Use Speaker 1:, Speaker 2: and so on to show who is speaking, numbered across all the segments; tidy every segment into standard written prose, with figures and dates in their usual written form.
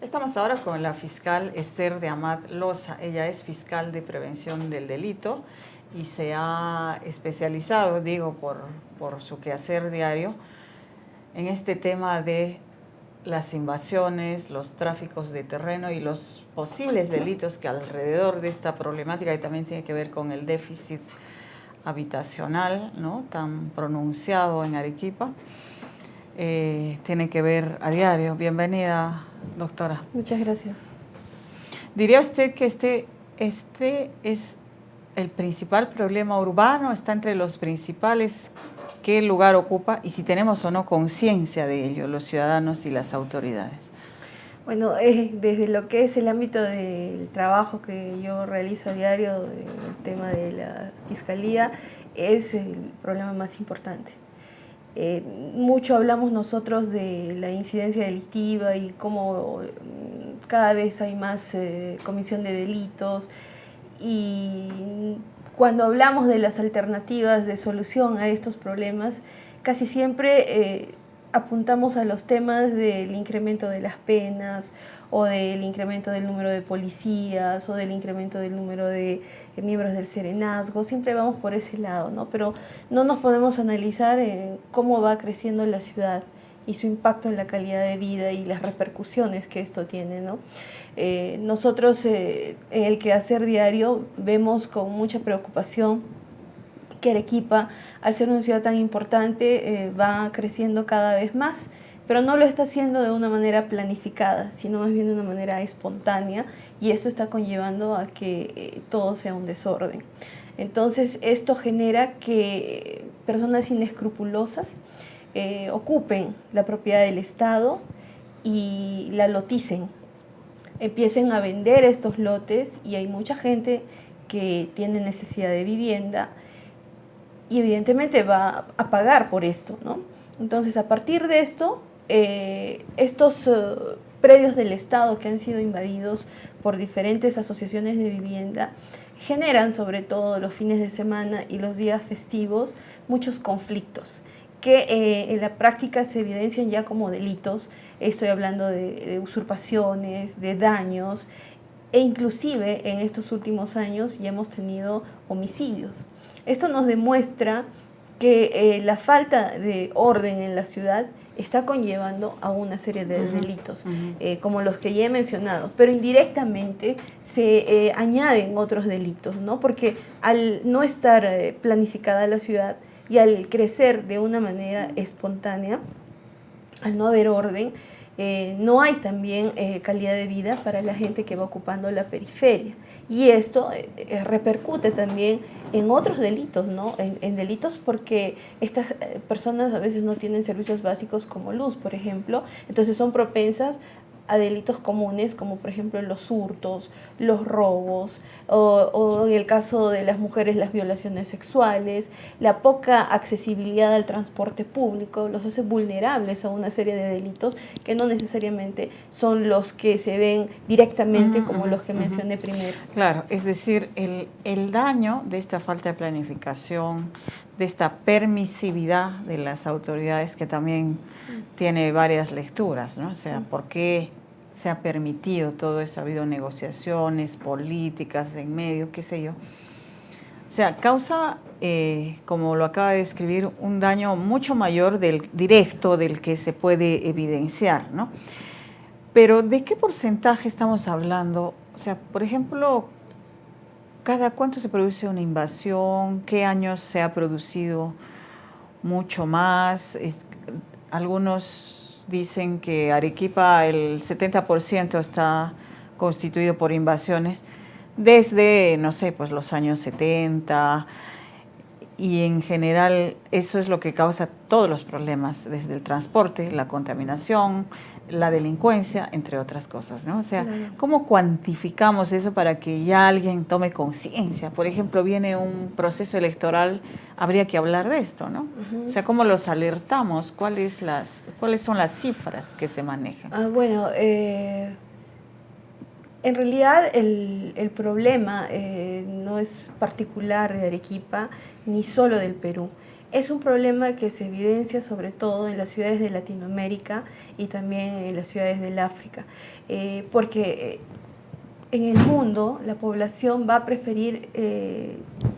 Speaker 1: Estamos ahora con la fiscal Esther de Amat Loza. Ella es fiscal de prevención del delito y se ha especializado, por su quehacer diario, en este tema de las invasiones, los tráficos de terreno y los posibles delitos que alrededor de esta problemática, y también tiene que ver con el déficit habitacional, ¿no?, tan pronunciado en Arequipa, tiene que ver a diario. Bienvenida, doctora.
Speaker 2: Muchas gracias.
Speaker 1: ¿Diría usted que este es el principal problema urbano? ¿Está entre los principales? ¿Qué lugar ocupa? Y si tenemos o no conciencia de ello, los ciudadanos y las autoridades.
Speaker 2: Bueno, desde lo que es el ámbito del trabajo que yo realizo a diario, el tema de la fiscalía, es el problema más importante. Mucho hablamos nosotros de la incidencia delictiva y cómo cada vez hay más comisión de delitos, y cuando hablamos de las alternativas de solución a estos problemas, casi siempre apuntamos a los temas del incremento de las penas o del incremento del número de policías o del incremento del número de miembros del serenazgo. Siempre vamos por ese lado, ¿no? Pero no nos podemos analizar cómo va creciendo la ciudad y su impacto en la calidad de vida y las repercusiones que esto tiene, ¿no? Nosotros en el quehacer diario vemos con mucha preocupación que Arequipa, al ser una ciudad tan importante, va creciendo cada vez más, pero no lo está haciendo de una manera planificada, sino más bien de una manera espontánea, y eso está conllevando a que todo sea un desorden. Entonces, esto genera que personas inescrupulosas ocupen la propiedad del Estado y la loticen, empiecen a vender estos lotes, y hay mucha gente que tiene necesidad de vivienda y evidentemente va a pagar por esto, ¿no? Entonces, a partir de esto, estos predios del Estado que han sido invadidos por diferentes asociaciones de vivienda generan, sobre todo los fines de semana y los días festivos, muchos conflictos que en la práctica se evidencian ya como delitos. Estoy hablando de usurpaciones, de daños, e inclusive en estos últimos años ya hemos tenido homicidios. Esto nos demuestra que la falta de orden en la ciudad está conllevando a una serie de delitos, como los que ya he mencionado, pero indirectamente se añaden otros delitos, ¿no? Porque al no estar planificada la ciudad y al crecer de una manera espontánea, al no haber orden, no hay también calidad de vida para la gente que va ocupando la periferia. Y esto repercute también en otros delitos, ¿no? En delitos porque estas personas a veces no tienen servicios básicos como luz, por ejemplo, entonces son propensas a delitos comunes como por ejemplo los hurtos, los robos, o en el caso de las mujeres las violaciones sexuales. La poca accesibilidad al transporte público los hace vulnerables a una serie de delitos que no necesariamente son los que se ven directamente como los que mencioné primero.
Speaker 1: Claro, es decir, el daño de esta falta de planificación, de esta permisividad de las autoridades, que también tiene varias lecturas, ¿no? O sea, ¿por qué se ha permitido todo eso? Ha habido negociaciones políticas en medio, qué sé yo. O sea, causa, como lo acaba de describir, un daño mucho mayor directo del que se puede evidenciar, ¿no? Pero ¿de qué porcentaje estamos hablando? O sea, por ejemplo, ¿cada cuánto se produce una invasión? ¿Qué años se ha producido mucho más? Algunos dicen que Arequipa el 70% está constituido por invasiones desde, no sé, pues los años 70, y en general eso es lo que causa todos los problemas, desde el transporte, la contaminación, la delincuencia, entre otras cosas, ¿no? O sea, ¿cómo cuantificamos eso para que ya alguien tome conciencia? Por ejemplo, viene un proceso electoral, habría que hablar de esto, ¿no? O sea, ¿cómo los alertamos? ¿Cuáles son las cifras que se manejan?
Speaker 2: Bueno, en realidad el problema no es particular de Arequipa ni solo del Perú. Es un problema que se evidencia sobre todo en las ciudades de Latinoamérica y también en las ciudades del África, porque en el mundo la población va a preferir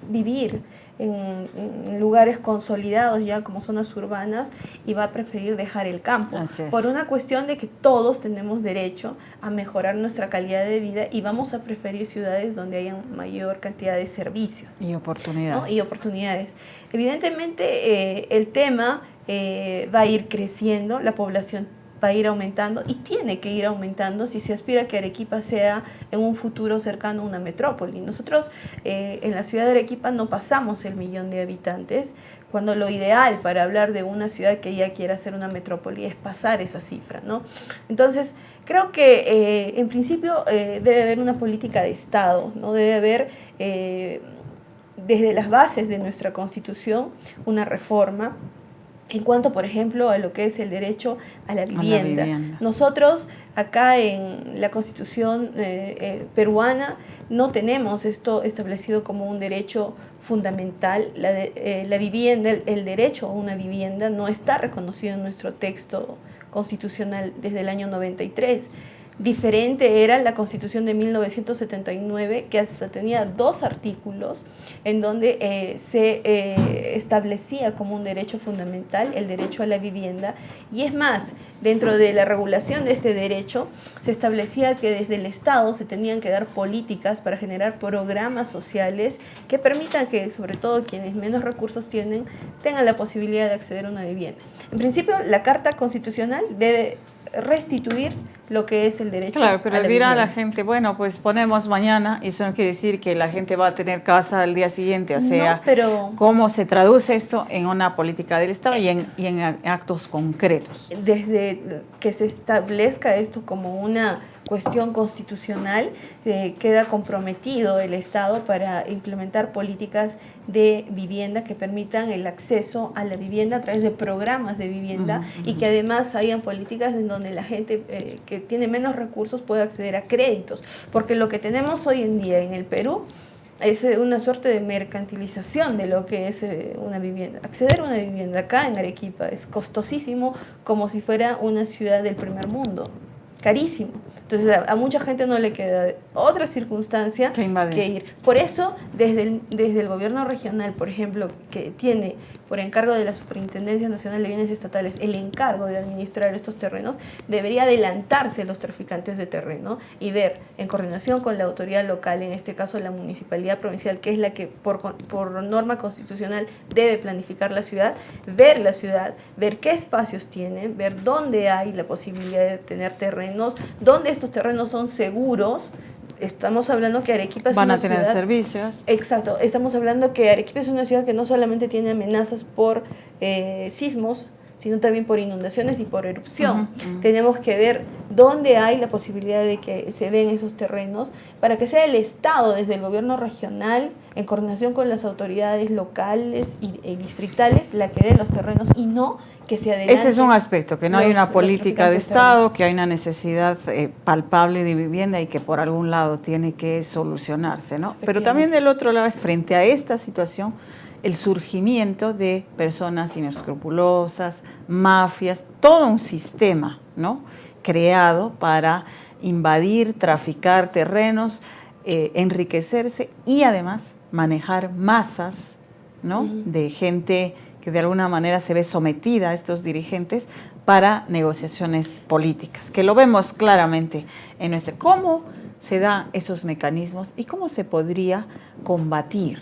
Speaker 2: vivir en lugares consolidados ya como zonas urbanas y va a preferir dejar el campo por una cuestión de que todos tenemos derecho a mejorar nuestra calidad de vida y vamos a preferir ciudades donde haya mayor cantidad de servicios
Speaker 1: y oportunidades,
Speaker 2: ¿no? Y oportunidades. Evidentemente el tema va a ir creciendo, la población va a ir aumentando y tiene que ir aumentando si se aspira a que Arequipa sea en un futuro cercano a una metrópoli. Nosotros en la ciudad de Arequipa no pasamos el 1.000.000 de habitantes, cuando lo ideal para hablar de una ciudad que ya quiera ser una metrópoli es pasar esa cifra, ¿no? Entonces, creo que en principio debe haber una política de Estado, ¿no? Debe haber desde las bases de nuestra Constitución una reforma en cuanto, por ejemplo, a lo que es el derecho a la vivienda. Nosotros acá en la Constitución peruana no tenemos esto establecido como un derecho fundamental. La vivienda, el derecho a una vivienda no está reconocido en nuestro texto constitucional desde el año 93. Diferente era la Constitución de 1979, que hasta tenía 2 artículos en donde se establecía como un derecho fundamental el derecho a la vivienda. Y es más, dentro de la regulación de este derecho se establecía que desde el Estado se tenían que dar políticas para generar programas sociales que permitan que, sobre todo quienes menos recursos tienen, tengan la posibilidad de acceder a una vivienda. En principio, la Carta Constitucional debe restituir lo que es el derecho
Speaker 1: claro, pero
Speaker 2: a la
Speaker 1: dirá
Speaker 2: vivienda.
Speaker 1: la gente, bueno, pues ponemos mañana, y eso no quiere decir que la gente va a tener casa al día siguiente, o sea,
Speaker 2: no, pero
Speaker 1: ¿cómo se traduce esto en una política del Estado y en actos concretos?
Speaker 2: Desde que se establezca esto como una cuestión constitucional, queda comprometido el Estado para implementar políticas de vivienda que permitan el acceso a la vivienda a través de programas de vivienda y que además hayan políticas en donde la gente que tiene menos recursos pueda acceder a créditos, porque lo que tenemos hoy en día en el Perú es una suerte de mercantilización de lo que es una vivienda. Acceder a una vivienda acá en Arequipa es costosísimo, como si fuera una ciudad del primer mundo. Carísimo. Entonces a mucha gente no le queda otra circunstancia que ir. Por eso, desde el gobierno regional, por ejemplo, que tiene por encargo de la Superintendencia Nacional de Bienes Estatales el encargo de administrar estos terrenos, debería adelantarse los traficantes de terreno y ver, en coordinación con la autoridad local, en este caso la Municipalidad Provincial, que es la que por norma constitucional debe planificar la ciudad, ver qué espacios tiene, ver dónde hay la posibilidad de tener terrenos, dónde estos terrenos son seguros. Estamos hablando que Arequipa es una ciudad...
Speaker 1: Van a tener servicios.
Speaker 2: Exacto. Estamos hablando que Arequipa es una ciudad que no solamente tiene amenazas por sismos, sino también por inundaciones y por erupción. Tenemos que ver dónde hay la posibilidad de que se den esos terrenos para que sea el Estado, desde el gobierno regional, en coordinación con las autoridades locales y distritales, la que dé los terrenos y no que se adelante.
Speaker 1: Ese es un aspecto, que no hay una política de Estado, que hay una necesidad palpable de vivienda y que por algún lado tiene que solucionarse, ¿no? Pero también del otro lado, frente a esta situación, el surgimiento de personas inescrupulosas, mafias, todo un sistema, ¿no?, creado para invadir, traficar terrenos, enriquecerse y además manejar masas, ¿no?, de gente que de alguna manera se ve sometida a estos dirigentes para negociaciones políticas, que lo vemos claramente en nuestro... ¿Cómo se dan esos mecanismos y cómo se podría combatir?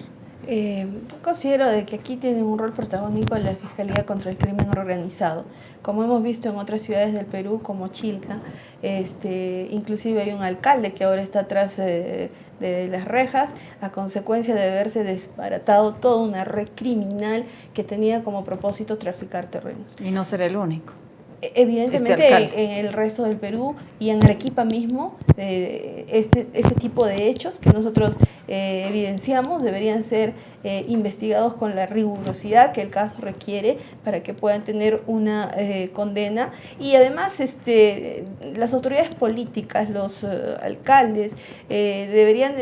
Speaker 2: Considero de que aquí tiene un rol protagónico la Fiscalía contra el Crimen Organizado. Como hemos visto en otras ciudades del Perú, como Chilca, inclusive hay un alcalde que ahora está atrás de las rejas a consecuencia de haberse desbaratado toda una red criminal que tenía como propósito traficar terrenos.
Speaker 1: Y no ser el único.
Speaker 2: Evidentemente en el resto del Perú y en Arequipa mismo, este tipo de hechos que nosotros evidenciamos deberían ser investigados con la rigurosidad que el caso requiere para que puedan tener una condena. Y además las autoridades políticas, los alcaldes, deberían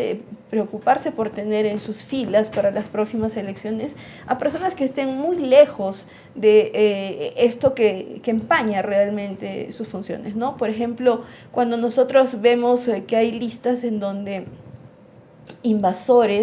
Speaker 2: preocuparse por tener en sus filas para las próximas elecciones a personas que estén muy lejos de esto que empaña realmente sus funciones, ¿no? Por ejemplo, cuando nosotros vemos que hay listas en donde invasores